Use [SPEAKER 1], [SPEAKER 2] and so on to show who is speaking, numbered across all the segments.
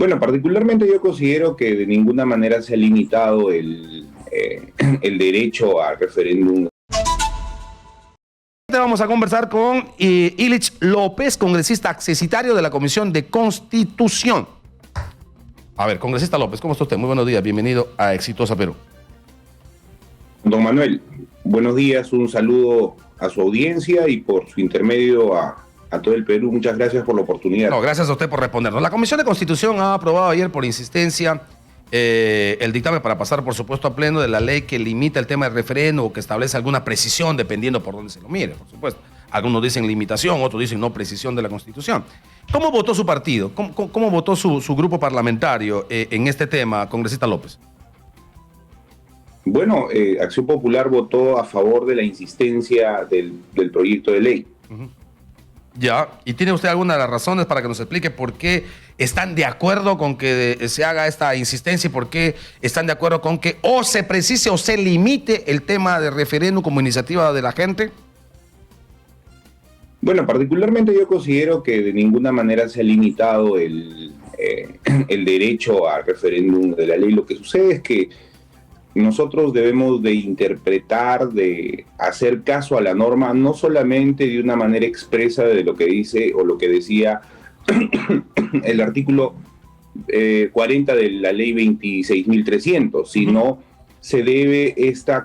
[SPEAKER 1] Bueno, particularmente yo considero que de ninguna manera se ha limitado el derecho al referéndum.
[SPEAKER 2] Vamos a conversar con Ilich López, congresista accesitario de la Comisión de Constitución. A ver, congresista López, ¿cómo está usted? Muy buenos días, bienvenido a Exitosa Perú.
[SPEAKER 1] Don Manuel, buenos días, un saludo a su audiencia y por su intermedio a todo el Perú. Muchas gracias por la oportunidad.
[SPEAKER 2] No, gracias a usted por respondernos. La Comisión de Constitución ha aprobado ayer por insistencia el dictamen para pasar, por supuesto, a pleno de la ley que limita el tema del referéndum o que establece alguna precisión, dependiendo por dónde se lo mire, por supuesto. Algunos dicen limitación, otros dicen no precisión de la Constitución. ¿Cómo votó su partido? ¿Cómo votó su grupo parlamentario en este tema, congresista López?
[SPEAKER 1] Bueno, Acción Popular votó a favor de la insistencia del proyecto de ley.
[SPEAKER 2] Ya, ¿y tiene usted alguna de las razones para que nos explique por qué están de acuerdo con que se haga esta insistencia y por qué están de acuerdo con que o se precise o se limite el tema de referéndum como iniciativa de la gente?
[SPEAKER 1] Bueno, particularmente yo considero que de ninguna manera se ha limitado el derecho al referéndum de la ley. Lo que sucede es que nosotros debemos de interpretar, de hacer caso a la norma, no solamente de una manera expresa de lo que dice o lo que decía el artículo 40 de la ley 26.300, sino se debe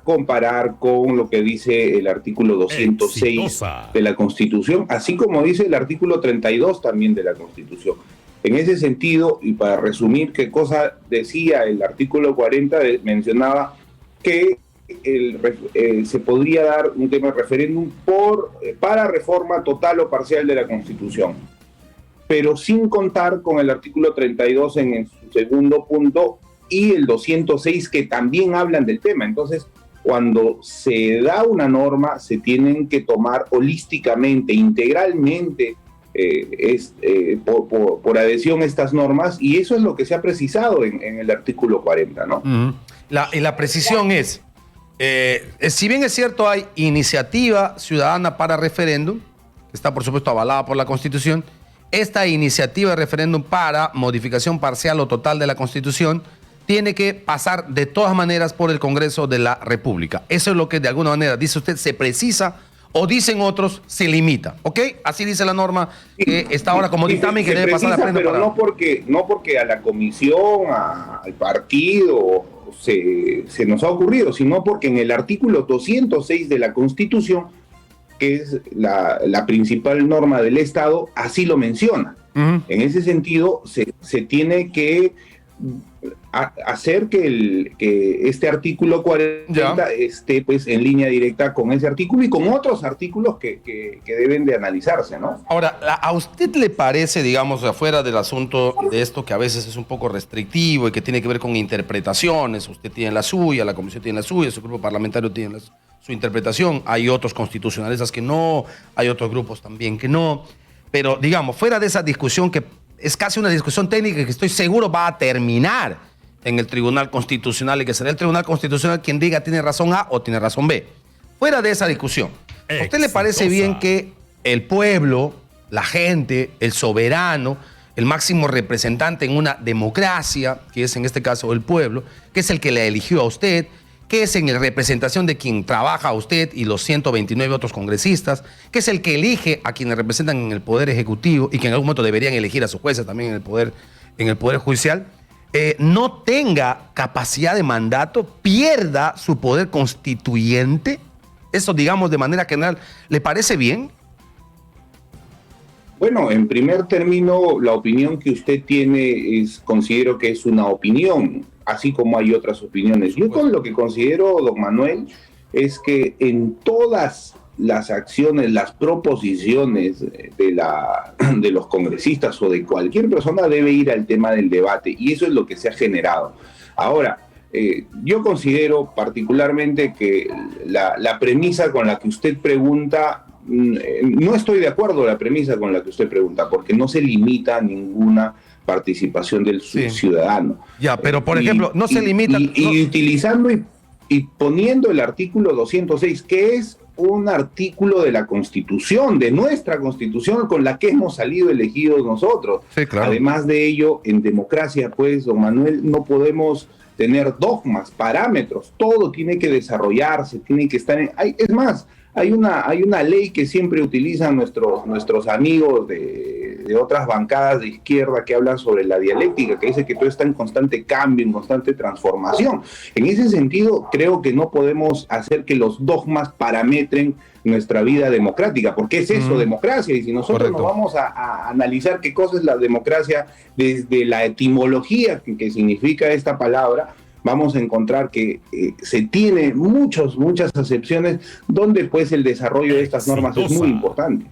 [SPEAKER 1] comparar con lo que dice el artículo 206 de la Constitución, así como dice el artículo 32 también de la Constitución. En ese sentido, y para resumir qué cosa decía el artículo 40, mencionaba que se podría dar un tema de referéndum para reforma total o parcial de la Constitución, pero sin contar con el artículo 32 en su segundo punto y el 206 que también hablan del tema. Entonces, cuando se da una norma, se tienen que tomar holísticamente, integralmente, por adhesión a estas normas, y eso es lo que se ha precisado en el artículo 40, ¿no?
[SPEAKER 2] Y la precisión es, si bien es cierto hay iniciativa ciudadana para referéndum, que está por supuesto avalada por la Constitución, esta iniciativa de referéndum para modificación parcial o total de la Constitución tiene que pasar de todas maneras por el Congreso de la República. Eso es lo que de alguna manera, dice usted, se precisa, o dicen otros, se limita, ¿ok? Así dice la norma que está ahora como dictamen que debe pasar a pleno.
[SPEAKER 1] Pero no porque a la comisión, al partido se nos ha ocurrido, sino porque en el artículo 206 de la Constitución, que es la principal norma del Estado, así lo menciona. En ese sentido, se tiene que hacer que este artículo 40 esté pues en línea directa con ese artículo y con otros artículos que deben de analizarse, ¿no?
[SPEAKER 2] Ahora, ¿a usted le parece, digamos, afuera del asunto de esto que a veces es un poco restrictivo y que tiene que ver con interpretaciones? Usted tiene la suya, la comisión tiene la suya, su grupo parlamentario tiene su interpretación, hay otros constitucionalistas que no, hay otros grupos también que no, pero digamos, fuera de esa discusión que es casi una discusión técnica que estoy seguro va a terminar en el Tribunal Constitucional y que será el Tribunal Constitucional quien diga tiene razón A o tiene razón B. Fuera de esa discusión, ¿a usted le parece bien que el pueblo, la gente, el soberano, el máximo representante en una democracia, que es en este caso el pueblo, que es el que le eligió a usted, que es en representación de quien trabaja a usted y los 129 otros congresistas, que es el que elige a quienes representan en el Poder Ejecutivo y que en algún momento deberían elegir a sus jueces también en el Poder Judicial, no tenga capacidad de mandato, pierda su poder constituyente? Eso, digamos, de manera general, ¿le parece bien?
[SPEAKER 1] Bueno, en primer término, la opinión que usted tiene considero que es una opinión, así como hay otras opiniones. Yo con lo que considero, don Manuel, es que en todas las acciones, las proposiciones de los congresistas o de cualquier persona debe ir al tema del debate, y eso es lo que se ha generado. Ahora, yo considero particularmente que la premisa con la que usted pregunta, no estoy de acuerdo con la premisa con la que usted pregunta, porque no se limita a ninguna participación del ciudadano.
[SPEAKER 2] Ya, pero por ejemplo, no se limita...
[SPEAKER 1] Y utilizando y poniendo el artículo 206, que es un artículo de la Constitución, de nuestra Constitución, con la que hemos salido elegidos nosotros.
[SPEAKER 2] Sí, claro.
[SPEAKER 1] Además de ello, en democracia, pues, don Manuel, no podemos tener dogmas, parámetros, todo tiene que desarrollarse, tiene que estar es más, hay una ley que siempre utilizan nuestros amigos de otras bancadas de izquierda que hablan sobre la dialéctica, que dice que todo está en constante cambio, en constante transformación. En ese sentido, creo que no podemos hacer que los dogmas parametren nuestra vida democrática, porque es eso, democracia, y si nosotros nos vamos a analizar qué cosa es la democracia desde la etimología que significa esta palabra, vamos a encontrar que se tiene muchas acepciones donde pues el desarrollo de estas normas es muy importante.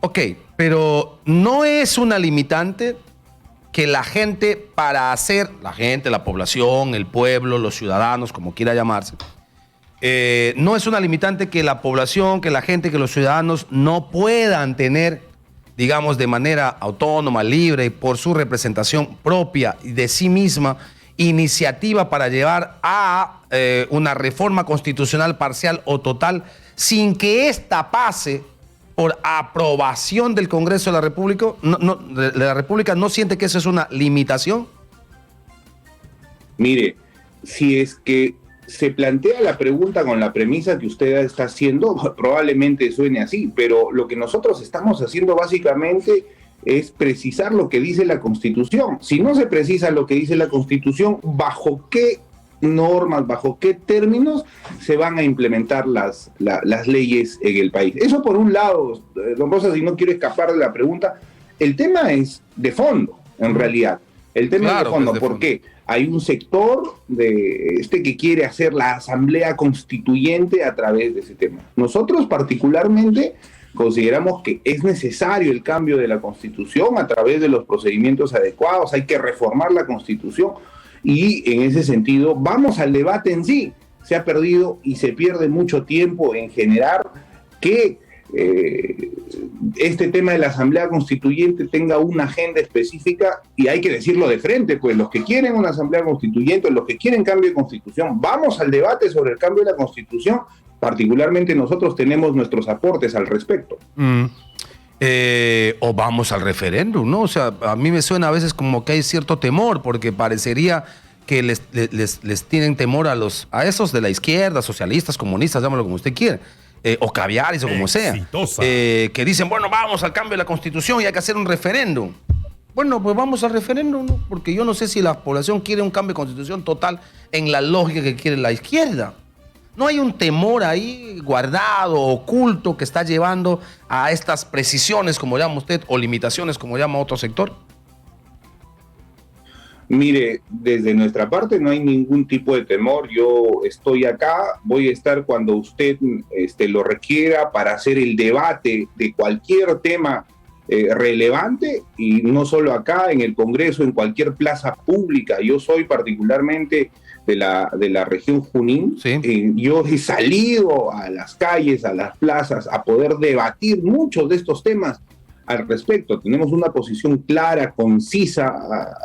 [SPEAKER 2] Ok, pero no es una limitante que la gente, la población, el pueblo, los ciudadanos, como quiera llamarse, no es una limitante que la población, que la gente, que los ciudadanos no puedan tener, digamos, de manera autónoma, libre, por su representación propia y de sí misma, iniciativa para llevar a una reforma constitucional parcial o total sin que ésta pase por aprobación del Congreso de la República. ¿La República no siente que eso es una limitación?
[SPEAKER 1] Mire, si es que se plantea la pregunta con la premisa que usted está haciendo, probablemente suene así, pero lo que nosotros estamos haciendo básicamente es precisar lo que dice la Constitución. Si no se precisa lo que dice la Constitución, ¿bajo qué normas, bajo qué términos se van a implementar las leyes en el país? Eso por un lado, don Rosas, y no quiero escapar de la pregunta, el tema es de fondo, en realidad. El tema es de fondo, porque hay un sector que quiere hacer la asamblea constituyente a través de ese tema. Nosotros particularmente consideramos que es necesario el cambio de la Constitución a través de los procedimientos adecuados, hay que reformar la Constitución y en ese sentido vamos al debate en sí. Se ha perdido y se pierde mucho tiempo en generar que este tema de la Asamblea Constituyente tenga una agenda específica y hay que decirlo de frente, pues los que quieren una Asamblea Constituyente, los que quieren cambio de Constitución, vamos al debate sobre el cambio de la Constitución. Particularmente nosotros tenemos nuestros aportes al respecto.
[SPEAKER 2] O vamos al referéndum, ¿no? O sea, a mí me suena a veces como que hay cierto temor, porque parecería que les tienen temor a esos de la izquierda, socialistas, comunistas, llámalo como usted quiera, o caviares o como sea, que dicen, bueno, vamos al cambio de la Constitución y hay que hacer un referéndum. Bueno, pues vamos al referéndum, ¿no? Porque yo no sé si la población quiere un cambio de Constitución total en la lógica que quiere la izquierda. ¿No hay un temor ahí guardado, oculto, que está llevando a estas precisiones, como llama usted, o limitaciones, como llama otro sector?
[SPEAKER 1] Mire, desde nuestra parte no hay ningún tipo de temor. Yo estoy acá, voy a estar cuando usted lo requiera para hacer el debate de cualquier tema relevante, y no solo acá, en el Congreso, en cualquier plaza pública. Yo soy particularmente de la región Junín.
[SPEAKER 2] Sí.
[SPEAKER 1] Yo he salido a las calles, a las plazas, a poder debatir muchos de estos temas al respecto. Tenemos una posición clara, concisa,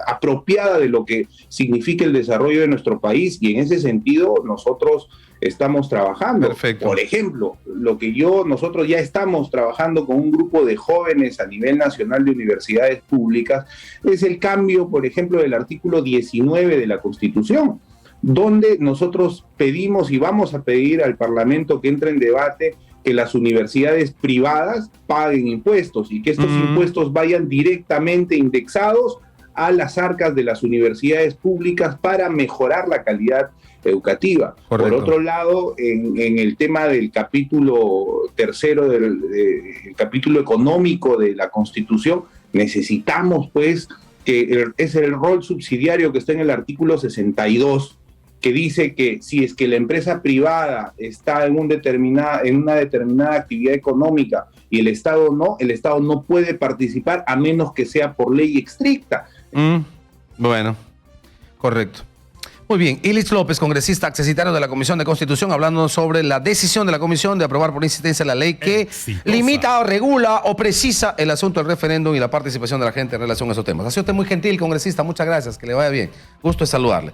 [SPEAKER 1] apropiada de lo que significa el desarrollo de nuestro país, y en ese sentido nosotros estamos trabajando.
[SPEAKER 2] Perfecto.
[SPEAKER 1] Por ejemplo, nosotros ya estamos trabajando con un grupo de jóvenes a nivel nacional de universidades públicas, es el cambio, por ejemplo, del artículo 19 de la Constitución, donde nosotros pedimos y vamos a pedir al Parlamento que entre en debate que las universidades privadas paguen impuestos y que estos impuestos vayan directamente indexados a las arcas de las universidades públicas para mejorar la calidad educativa.
[SPEAKER 2] Correcto.
[SPEAKER 1] Por otro lado, en el tema del capítulo tercero, del capítulo económico de la Constitución, necesitamos pues que es el rol subsidiario que está en el artículo 62, que dice que si es que la empresa privada está en una determinada actividad económica y el Estado no puede participar a menos que sea por ley estricta.
[SPEAKER 2] Bueno, correcto. Muy bien, Illich López, congresista accesitario de la Comisión de Constitución, hablando sobre la decisión de la Comisión de aprobar por insistencia la ley que limita o regula o precisa el asunto del referéndum y la participación de la gente en relación a esos temas. Ha sido usted muy gentil, congresista, muchas gracias, que le vaya bien. Gusto de saludarle.